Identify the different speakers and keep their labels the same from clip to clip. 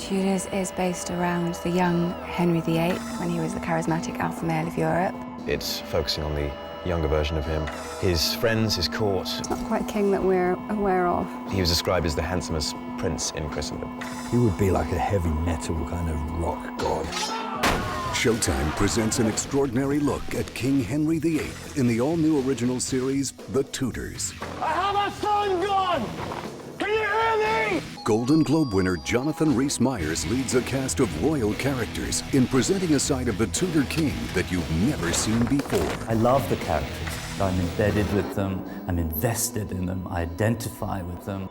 Speaker 1: Tudors is based around the young Henry VIII, when he was the charismatic alpha male of Europe.
Speaker 2: It's focusing on the younger version of him, his friends, his court.
Speaker 3: It's not quite a king that we're aware of.
Speaker 2: He was described as the handsomest prince in Christendom.
Speaker 4: He would be like a heavy metal kind of rock god.
Speaker 5: Showtime presents an extraordinary look at King Henry VIII in the all-new original series, The Tudors.
Speaker 6: I have a son gone! Can you hear me?
Speaker 5: Golden Globe winner Rhys Meyers leads a cast of royal characters in presenting a side of the Tudor king that you've never seen before.
Speaker 7: I love the characters. I'm embedded with them, I'm invested in them, I identify with them.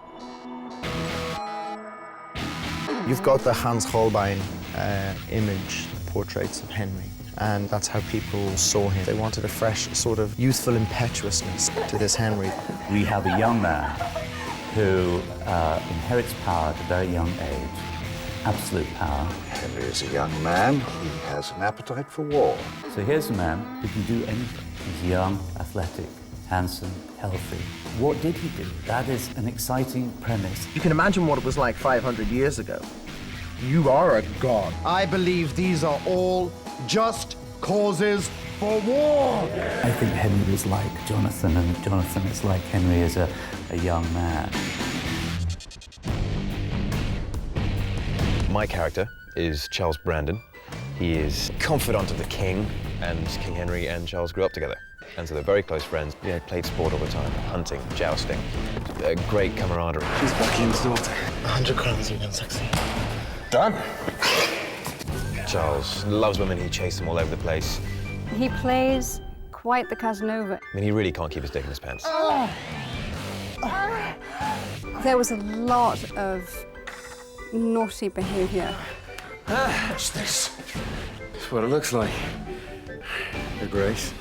Speaker 8: You've got the Hans Holbein image, portraits of Henry, and that's how people saw him. They wanted a fresh, sort of youthful impetuousness to this Henry.
Speaker 7: We have a young man who inherits power at a very young age, absolute power.
Speaker 9: Henry is a young man. He has an appetite for war.
Speaker 7: So here's a man who can do anything. He's young, athletic, handsome, healthy. What did he do? That is an exciting premise.
Speaker 8: You can imagine what it was like 500 years ago. You are a god.
Speaker 6: I believe these are all just causes for war!
Speaker 7: I think Henry is like Jonathan, and Jonathan is like Henry as a young man.
Speaker 2: My character is Charles Brandon. He is confidant of the king, and King Henry and Charles grew up together. And so they're very close friends. You know, played sport all the time, hunting, jousting. Great camaraderie.
Speaker 6: She's Buckingham's daughter. 100 crowns and sexy. Done.
Speaker 2: Charles loves women. He chases them all over the place.
Speaker 3: He plays quite the Casanova.
Speaker 2: I mean, he really can't keep his dick in his pants.
Speaker 3: There was a lot of naughty behavior.
Speaker 6: What's this? That's what it looks like. Your Grace.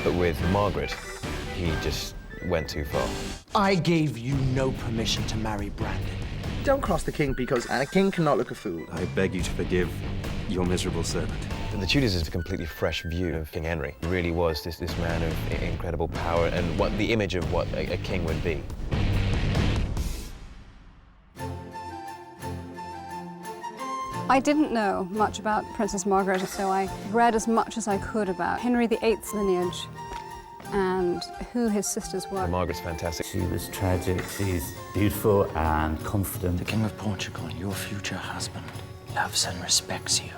Speaker 2: But with Margaret, he just went too far.
Speaker 10: I gave you no permission to marry Brandon.
Speaker 8: Don't cross the king, because a king cannot look a fool.
Speaker 4: I beg you to forgive your miserable servant.
Speaker 2: The Tudors is a completely fresh view of King Henry. He really was this man of incredible power and what the image of what a king would be.
Speaker 3: I didn't know much about Princess Margaret, so I read as much as I could about Henry VIII's lineage and who his sisters were.
Speaker 2: Margaret's fantastic.
Speaker 7: She was tragic, she's beautiful and confident.
Speaker 10: The King of Portugal, your future husband, loves and respects you.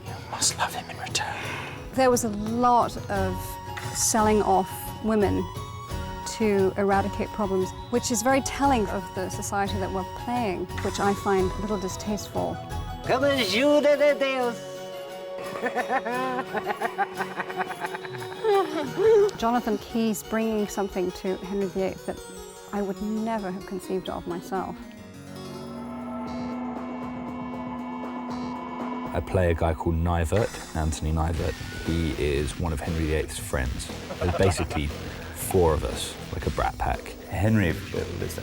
Speaker 10: You must love him in return.
Speaker 3: There was a lot of selling off women to eradicate problems, which is very telling of the society that we're playing, which I find a little distasteful.
Speaker 10: Come ajuda de Deus!
Speaker 3: Jonathan Key's bringing something to Henry VIII that I would never have conceived of myself.
Speaker 4: I play a guy called Nivert, Anthony Nivert. He is one of Henry VIII's friends. There's basically four of us, like a brat pack.
Speaker 7: Henry was a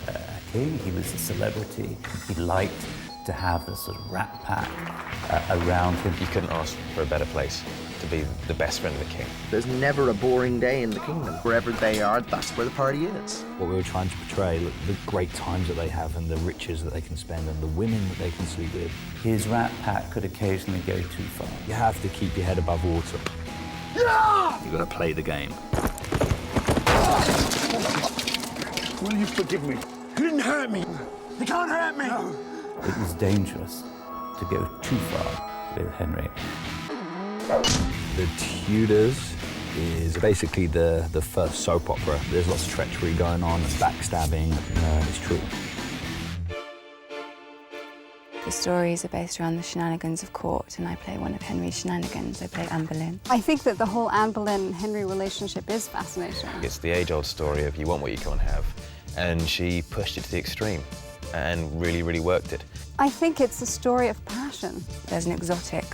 Speaker 7: king, he was a celebrity. He liked to have this sort of rat pack around him.
Speaker 2: You couldn't ask for a better place to be the best friend of the king.
Speaker 8: There's never a boring day in the kingdom. Wherever they are, that's where the party is.
Speaker 4: What we were trying to portray, the great times that they have and the riches that they can spend and the women that they can sleep with.
Speaker 7: His rat pack could occasionally go too far.
Speaker 4: You have to keep your head above water.
Speaker 6: Yeah!
Speaker 4: You've got to play the game.
Speaker 6: Will you forgive me? You didn't hurt me. You can't hurt me. No.
Speaker 7: It was dangerous to go too far with Henry.
Speaker 4: The Tudors is basically the first soap opera. There's lots of treachery going on and backstabbing. It's true.
Speaker 1: The stories are based around the shenanigans of court, and I play one of Henry's shenanigans. I play Anne Boleyn.
Speaker 3: I think that the whole Anne Boleyn-Henry relationship is fascinating.
Speaker 2: It's the age-old story of you want what you can't have, and she pushed it to the extreme and really, really worked it.
Speaker 3: I think it's a story of passion.
Speaker 1: There's an exotic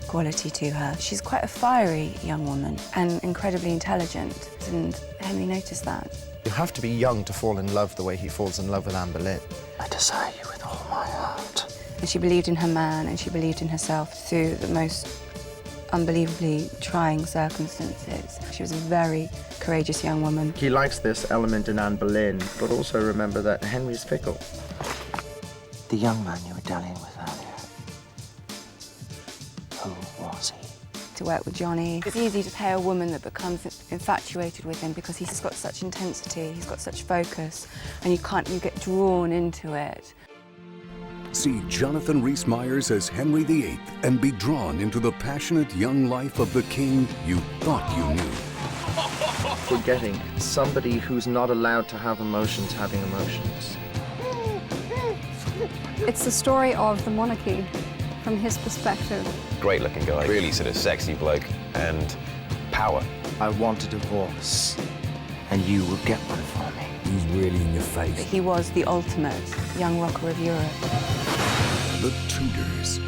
Speaker 1: quality to her. She's quite a fiery young woman and incredibly intelligent, and Henry noticed that.
Speaker 8: You have to be young to fall in love the way he falls in love with Anne Boleyn.
Speaker 10: I desire you with all my heart.
Speaker 1: And she believed in her man, and she believed in herself through the most unbelievably trying circumstances. She was a very courageous young woman.
Speaker 8: He likes this element in Anne Boleyn, but also remember that Henry's fickle.
Speaker 10: The young man you were dallying with,
Speaker 1: to work with Johnny. It's easy to play a woman that becomes infatuated with him because he's got such intensity, he's got such focus, and you get drawn into it.
Speaker 5: See Jonathan Rhys Meyers as Henry VIII and be drawn into the passionate young life of the king you thought you knew.
Speaker 11: We're getting somebody who's not allowed to have emotions having emotions.
Speaker 3: It's the story of the monarchy from his perspective.
Speaker 2: Great looking guy, really sort of sexy bloke, and power.
Speaker 10: I want a divorce, and you will get one for me.
Speaker 4: He's really in your face.
Speaker 1: He was the ultimate young rocker of Europe.
Speaker 5: The Tudors.